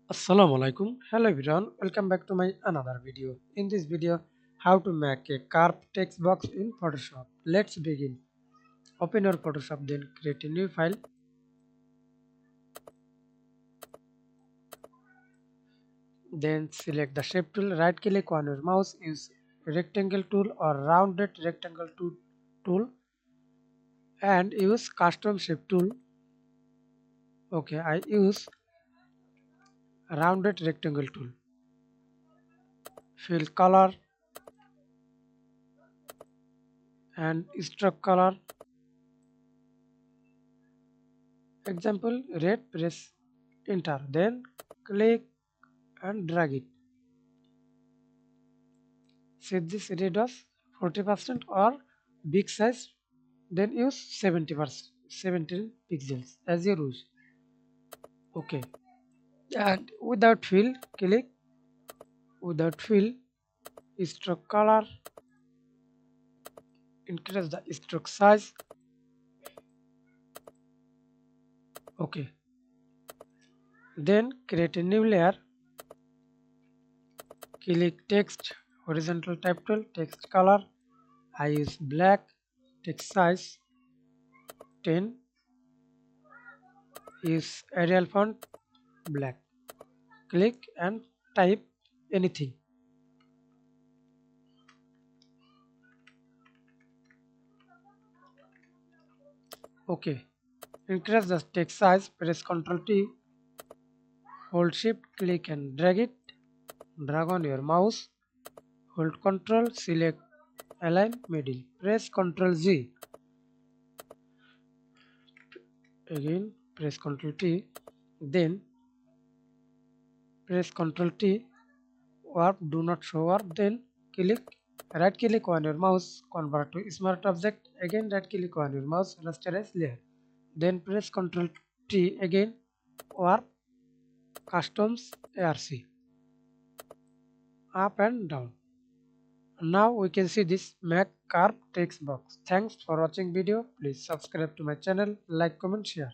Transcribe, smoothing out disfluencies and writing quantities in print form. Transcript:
Assalamu alaikum. Hello everyone. Welcome back to my another video. In this video, how to make a curved text box in Photoshop. Let's begin. Open your Photoshop, then create a new file. Then select the shape tool. Right click on your mouse. Use rectangle tool or rounded rectangle tool and use custom shape tool. Okay, I use rounded rectangle tool. Fill color and stroke color. Example red, press enter, then click and drag it. Set this radius 40% or big size, then use 70%, 17 pixels as you wish. Okay, and without fill, click without fill, stroke color, increase the stroke size. Okay, then create a new layer. Click text, horizontal type tool, text color. I use black, text size 10, use Arial font black. Click and type anything. Okay, increase the text size, press Ctrl T, hold Shift, click and drag it. Drag on your mouse, hold Ctrl, select align middle, press Ctrl Z. Again press Ctrl T, then press Ctrl T, warp do not show warp, then right click on your mouse, convert to smart object, again right click on your mouse, rasterize layer, then press Ctrl T again, warp customs ARC, up and down. Now we can see this make curved text box. Thanks for watching video. Please subscribe to my channel, like, comment, share.